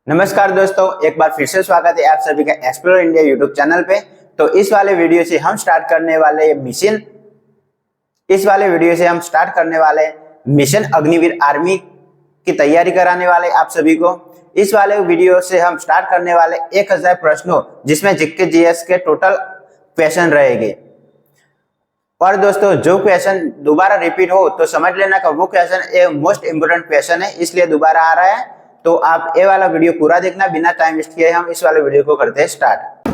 नमस्कार दोस्तों, एक बार फिर से स्वागत है आप सभी का एक्सप्लोर इंडिया यूट्यूब चैनल पे। तो इस वाले वीडियो से हम स्टार्ट करने वाले मिशन अग्निवीर आर्मी की तैयारी कराने वाले आप सभी को। इस वाले वीडियो से हम स्टार्ट करने वाले 1000 प्रश्नों, जिसमें जीके जीएस के टोटल क्वेश्चन रहेंगे। और दोस्तों, जो क्वेश्चन दोबारा रिपीट हो तो समझ लेना कि वो क्वेश्चन मोस्ट इंपोर्टेंट क्वेश्चन है, इसलिए दोबारा आ रहा है। तो आप ये वाला वीडियो पूरा देखना। बिना टाइम वेस्ट किए हम इस वाले वीडियो को करते हैं स्टार्ट।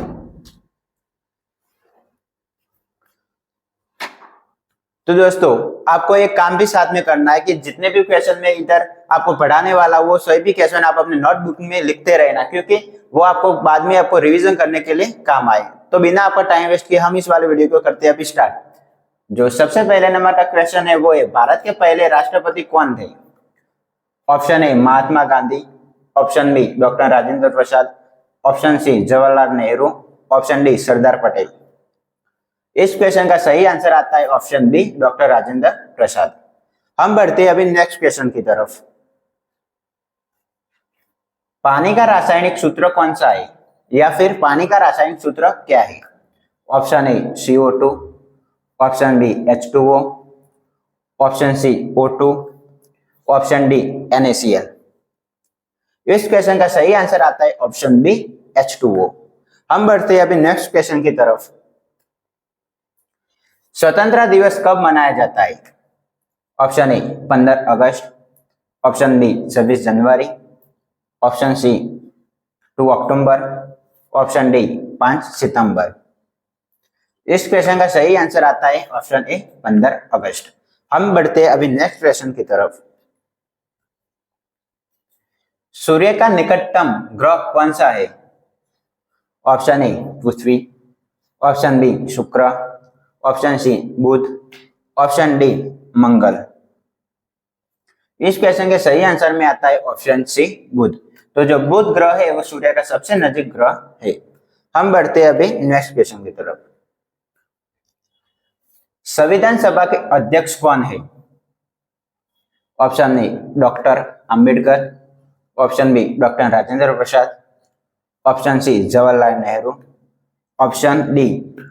तो दोस्तों, आपको एक काम भी साथ में करना है कि जितने भी क्वेश्चन में इधर आपको पढ़ाने वाला वो सभी भी क्वेश्चन आप अपने नोटबुक में लिखते रहना, क्योंकि वो आपको बाद में आपको रिवीजन करने के लिए काम आए। तो बिना आपका टाइम वेस्ट किए हम इस वाले वीडियो को करते हैं अभी स्टार्ट। जो सबसे पहले नंबर का क्वेश्चन है वो है, भारत के पहले राष्ट्रपति कौन थे? Option A Mahatma Gandhi, option B doctor Rajendra Prasad, option C Jawaharlal Nehru, option D Sardar Patel. इस क्वेश्चन का सही आंसर आता है option B doctor Rajendra Prasad. हम बढ़ते हैं अभी नेक्स्ट क्वेश्चन की तरफ। पानी का रासायनिक सूत्र कौन सा है, या फिर पानी का रासायनिक सूत्र क्या है? Option A CO2, option B H2O, option C O2, option D NaCl। इस क्वेश्चन का सही आंसर आता है ऑप्शन बी H2O। हम बढ़ते हैं अभी नेक्स्ट क्वेश्चन की तरफ। स्वतंत्रता दिवस कब मनाया जाता है? ऑप्शन ए 15 अगस्त, ऑप्शन बी 26 जनवरी, ऑप्शन सी 2 अक्टूबर, ऑप्शन डी 5 सितंबर। इस क्वेश्चन का सही आंसर आता है ऑप्शन ए 15 अगस्त। हम बढ़ते हैं अभी नेक्स्ट क्वेश्चन की तरफ। सूर्य का निकटतम ग्रह कौन सा है? ऑप्शन ए पृथ्वी, ऑप्शन बी शुक्र, ऑप्शन सी बुध, ऑप्शन डी मंगल। इस क्वेश्चन के सही आंसर में आता है ऑप्शन सी बुध। तो जो बुध ग्रह है वो सूर्य का सबसे नजदीक ग्रह है। हम बढ़ते हैं अभी नेक्स्ट क्वेश्चन की तरफ। संविधान सभा के अध्यक्ष कौन है? Option A doctor Ambedkar, option B doctor Rajendra Prasad, option C Jawaharlal Nehru, option D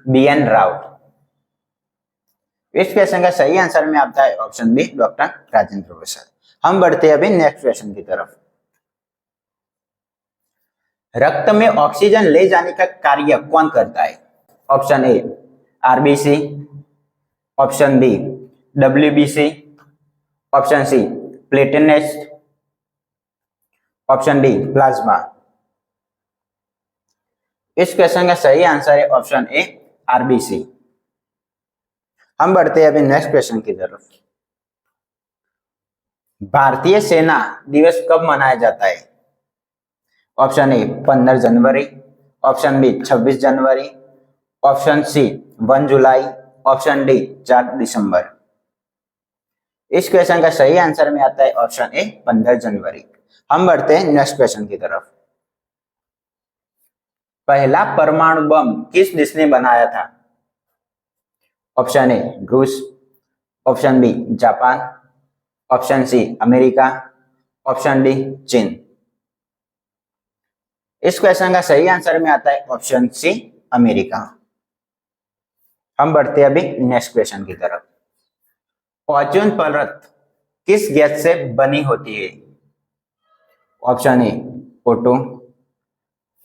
BN Rao. इस क्वेश्चन का सही आंसर में आता है option B doctor Rajendra Prasad. हम बढ़ते हैं अभी नेक्स्ट क्वेश्चन की तरफ। रक्त में ऑक्सीजन ले जाने का कार्य कौन करता है? Option A RBC, option B WBC, option C platelets, option D plasma. इस क्वेश्चन का सही आंसर है ऑप्शन ए RBC। हम बढ़ते हैं अभी नेक्स्ट क्वेश्चन की तरफ। भारतीय सेना दिवस कब मनाया जाता है? ऑप्शन ए 15 जनवरी, ऑप्शन बी 26 जनवरी, ऑप्शन सी 1 जुलाई, ऑप्शन डी 4 दिसंबर। इस क्वेश्चन का सही आंसर में आता है ऑप्शन ए 15 जनवरी। हम बढ़ते हैं नेक्स्ट क्वेश्चन की तरफ। पहला परमाणु बम किस देश ने बनाया था? ऑप्शन ए रूस, option B Japan, option C America, option D चीन। इस क्वेश्चन का सही आंसर में आता है ऑप्शन सी अमेरिका। हम बढ़ते हैं अभी नेक्स्ट क्वेश्चन की तरफ। ओजोन परत किस गैस से बनी होती है? Option A O2,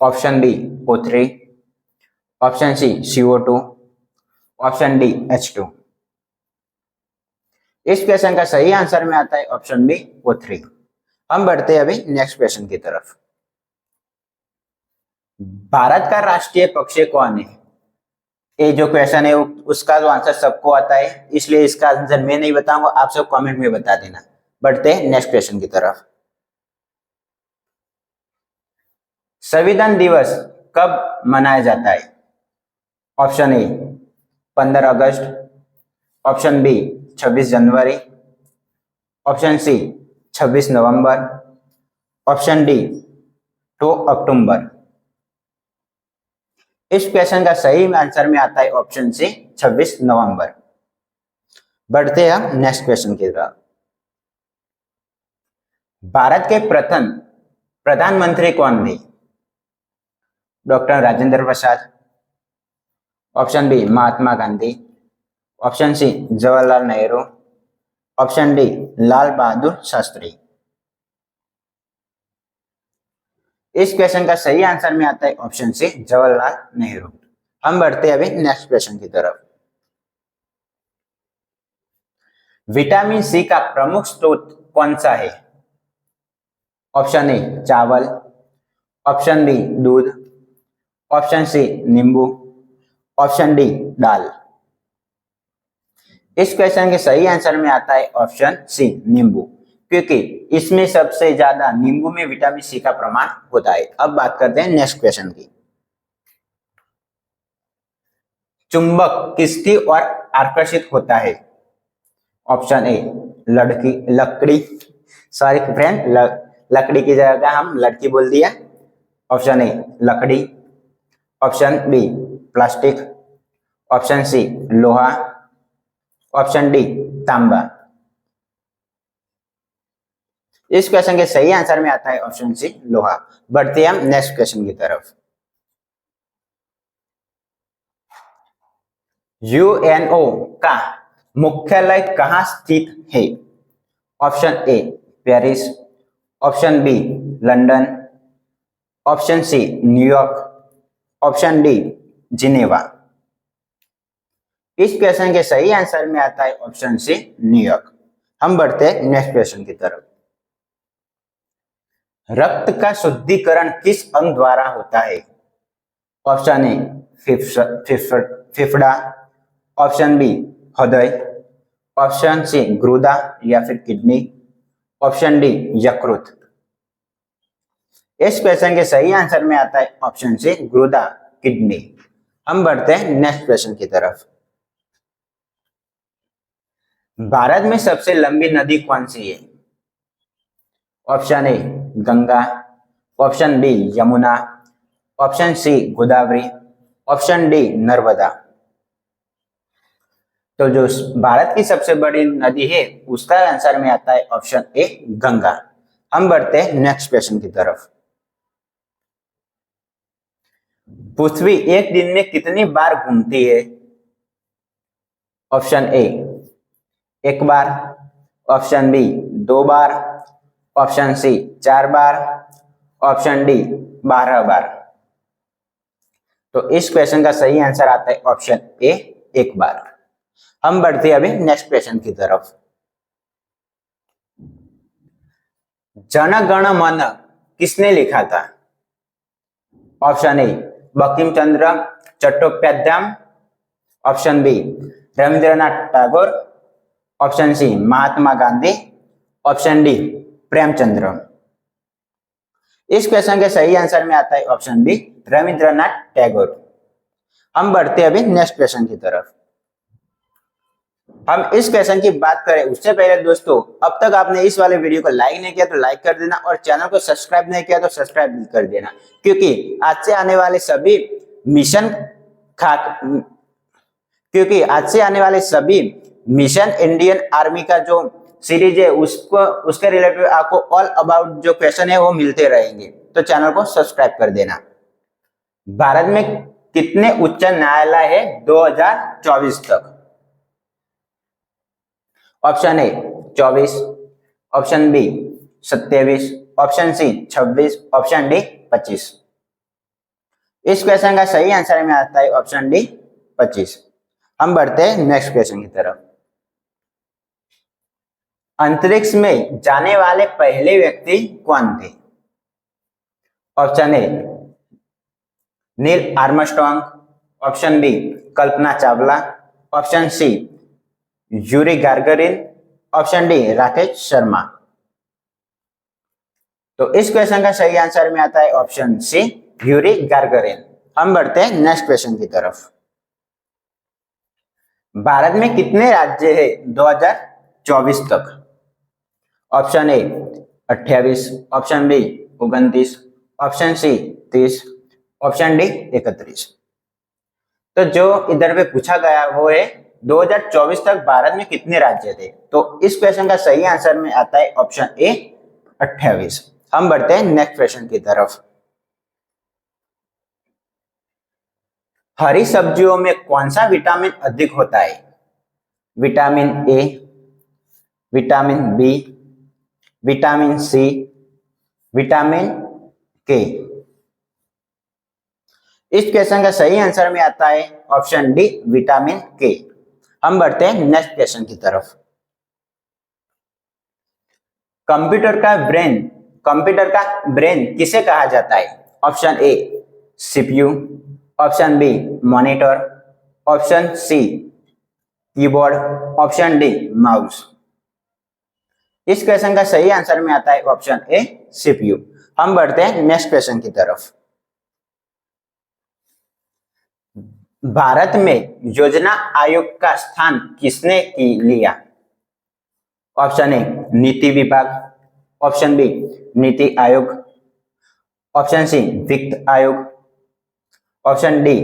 option B O3, option C CO2, option D H2। इस क्वेश्चन का सही आंसर में आता है ऑप्शन बी O3। हम बढ़ते हैं अभी नेक्स्ट क्वेश्चन की तरफ। भारत का राष्ट्रीय पक्षी कौन है? ये जो क्वेश्चन है उसका जो आंसर सबको आता है, इसलिए इसका आंसर मैं नहीं बताऊंगा, आप सब कमेंट में बता देना। बढ़ते हैं नेक्स्ट क्वेश्चन की तरफ। संविधान दिवस कब मनाया जाता है? ऑप्शन ए 15 अगस्त, ऑप्शन बी 26 जनवरी, ऑप्शन सी 26 नवंबर, ऑप्शन डी 2 अक्टूबर। इस क्वेश्चन का सही आंसर में आता है ऑप्शन सी 26 नवंबर। बढ़ते हैं हम नेक्स्ट क्वेश्चन की तरफ। भारत के प्रथम प्रधानमंत्री कौन थे? Doctor Rajendra Prasad, option B Mahatma Gandhi, option C Jawaharlal Nehru, option D Lal Bahadur Shastri. इस क्वेश्चन का सही आंसर में आता है ऑप्शन सी जवाहरलाल नेहरू। हम बढ़ते हैं अभी नेक्स्ट क्वेश्चन की तरफ। विटामिन सी का प्रमुख स्रोत कौन सा है? ऑप्शन ए चावल, ऑप्शन बी दूध, ऑप्शन सी नींबू, ऑप्शन डी दाल। इस क्वेश्चन के सही आंसर में आता है ऑप्शन सी नींबू, क्योंकि इसमें सबसे ज्यादा नींबू में विटामिन सी का प्रमाण होता है। अब बात करते हैं नेक्स्ट क्वेश्चन की। चुंबक किसकी ओर आकर्षित होता है? ऑप्शन ए लकड़ी, सॉरी फ्रेंड, लकड़ी की जगह हम लड़की बोल दिया। ऑप्शन ए लकड़ी, option B plastic, option C लोहा, ऑप्शन डी तांबा। इस क्वेश्चन के सही आंसर में आता है ऑप्शन सी लोहा। बढ़ते हैं हम नेक्स्ट क्वेश्चन की तरफ। यूएनओ का मुख्यालय कहां स्थित है? Option A Paris, option B London, option C New York, option D Geneva. इस क्वेश्चन के सही आंसर में आता है ऑप्शन सी न्यूयॉर्क। हम बढ़ते हैं नेक्स्ट क्वेश्चन की तरफ। रक्त का शुद्धिकरण किस अंग द्वारा होता है? ऑप्शन ए फेफड़ा, ऑप्शन बी हृदय, ऑप्शन सी गुर्दा या फिर किडनी, ऑप्शन डी यकृत। इस क्वेश्चन के सही आंसर में आता है ऑप्शन सी गुर्दा किडनी। हम बढ़ते हैं नेक्स्ट क्वेश्चन की तरफ। भारत में सबसे लंबी नदी कौन सी है? Option A Ganga, option B Yamuna, option C Godavari, option D Narmada. तो जो भारत की सबसे बड़ी नदी है उसका आंसर में आता है ऑप्शन ए गंगा। हम बढ़ते हैं नेक्स्ट क्वेश्चन की तरफ। पृथ्वी एक दिन में कितनी बार घूमती है? ऑप्शन ए एक बार, ऑप्शन बी 2 बार, ऑप्शन सी 4 बार, ऑप्शन डी 12 बार। तो इस क्वेश्चन का सही आंसर आता है ऑप्शन ए 1 बार। हम बढ़ते हैं अभी नेक्स्ट क्वेश्चन की तरफ। जन गण मन किसने लिखा था? Option A Bankim Chandra Chattopadhyay, option B Rabindranath Tagore, option C Mahatma Gandhi, option D Premchandra. इस क्वेश्चन के सही आंसर में आता है ऑप्शन बी रविंद्रनाथ टैगोर। हम बढ़ते हैं अभी नेक्स्ट क्वेश्चन की तरफ। हम इस क्वेश्चन की बात करें उससे पहले दोस्तों, अब तक आपने इस वाले वीडियो को लाइक नहीं किया तो लाइक कर देना, और चैनल को सब्सक्राइब नहीं किया तो सब्सक्राइब कर देना, क्योंकि आज से आने वाले सभी मिशन इंडियन आर्मी का जो सीरीज है उसके रिलेटेड आपको ऑल अबाउट जो क्वेश्चन है वो मिलते रहेंगे, तो चैनल को सब्सक्राइब कर देना। भारत में कितने उच्च न्यायालय है 2024 तक? Option A 24, option B 27, option C 26, option D 25। इस क्वेश्चन का सही आंसर में आता है ऑप्शन डी 25। हम बढ़ते हैं नेक्स्ट क्वेश्चन की तरफ। अंतरिक्ष में जाने वाले पहले व्यक्ति कौन थे? Option A Neil Armstrong, option B Kalpana Chawla, option C Yuri Gagarin, option D Rakesh Sharma. तो इस क्वेश्चन का सही आंसर में आता है ऑप्शन सी यूरी गागारिन। हम बढ़ते हैं नेक्स्ट क्वेश्चन की तरफ। भारत में कितने राज्य है 2024 तक? Option A 28, option B 29, option C 30, option D 31। तो जो इधर पे पूछा गया वो है 2024 तक भारत में कितने राज्य थे, तो इस क्वेश्चन का सही आंसर में आता है ऑप्शन ए 28। हम बढ़ते हैं नेक्स्ट क्वेश्चन की तरफ। हरी सब्जियों में कौन सा विटामिन अधिक होता है? Vitamin A, vitamin B, vitamin C, vitamin K. इस क्वेश्चन का सही आंसर में आता है ऑप्शन डी, विटामिन के। हम बढ़ते हैं नेक्स्ट क्वेश्चन की तरफ। कंप्यूटर का ब्रेन किसे कहा जाता है? Option A CPU, option B monitor, option C keyboard, option D mouse. इस क्वेश्चन का सही आंसर में आता है ऑप्शन ए सीपीयू। हम बढ़ते हैं नेक्स्ट क्वेश्चन की तरफ। भारत में योजना आयोग का स्थान किसने लिया? ऑप्शन ए नीति विभाग, option B NITI Aayog, option C वित्त आयोग, ऑप्शन डी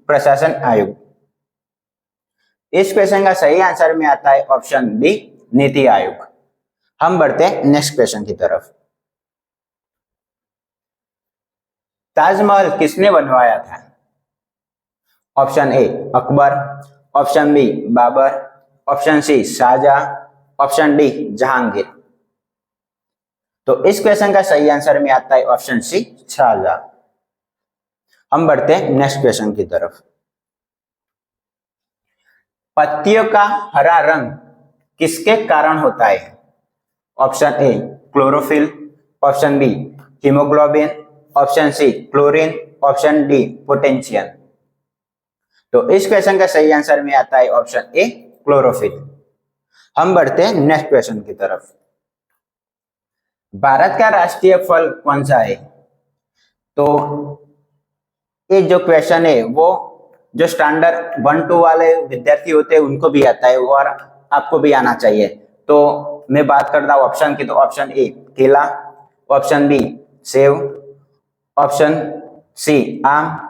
प्रशासन आयोग। इस क्वेश्चन का सही आंसर में आता है ऑप्शन बी, नीति आयोग। हम बढ़ते हैं नेक्स्ट क्वेश्चन की तरफ। ताजमहल किसने बनवाया था? Option A Akbar, option B Babur, option C Shah Jahan, option D Jahangir. तो इस क्वेश्चन का सही आंसर में आता है ऑप्शन सी शाहजहां। हम बढ़ते हैं नेक्स्ट क्वेश्चन की तरफ। पत्तियों का हरा रंग किसके कारण होता है? Option A chlorophyll, option B haemoglobin, option C chlorine, option D potassium. तो इस क्वेश्चन का सही आंसर में आता है ऑप्शन ए क्लोरोफिल। हम बढ़ते हैं नेक्स्ट क्वेश्चन की तरफ। भारत का राष्ट्रीय फल कौन सा है? तो ये जो क्वेश्चन है वो जो स्टैंडर्ड 1-2 वाले विद्यार्थी होते हैं उनको भी आता है और आपको भी आना चाहिए। तो मैं बात करता हूँ ऑप्शन की, तो ऑप्शन ए केला, ऑप्शन बी सेब, ऑप्शन सी आम,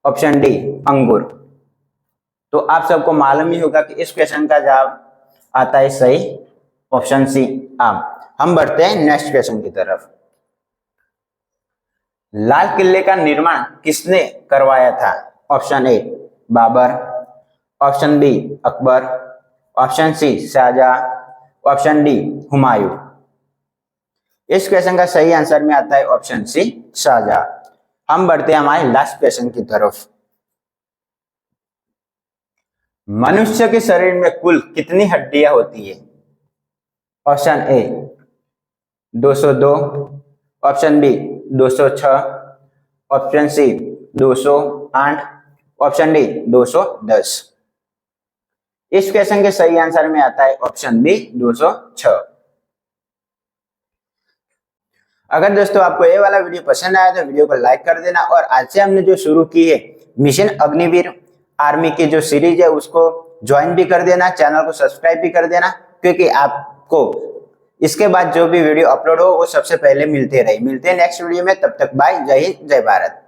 ऑप्शन डी अंगूर। तो आप सबको मालूम ही होगा कि इस क्वेश्चन का जवाब आता है सही ऑप्शन सी आम। हम बढ़ते हैं नेक्स्ट क्वेश्चन की तरफ। लाल किले का निर्माण किसने करवाया था? Option A Babur, option B Akbar, option C Shah Jahan, option D Humayun. इस क्वेश्चन का सही आंसर में आता है ऑप्शन सी शाहजहां। हम बढ़ते हैं हमारे लास्ट क्वेश्चन की तरफ। मनुष्य के शरीर में कुल कितनी हड्डियां होती है? Option A 202, option B 206, option C 208, option D 210। इस क्वेश्चन के सही आंसर में आता है ऑप्शन बी 206। अगर दोस्तों आपको ये वाला वीडियो पसंद आया तो वीडियो को लाइक कर देना, और आज से हमने जो शुरू की है मिशन अग्निवीर आर्मी की जो सीरीज है उसको ज्वाइन भी कर देना, चैनल को सब्सक्राइब भी कर देना, क्योंकि आपको इसके बाद जो भी वीडियो अपलोड हो वो सबसे पहले मिलते हैं नेक्स्ट वीडियो में। तब तक बाय, जय हिंद, जय भारत।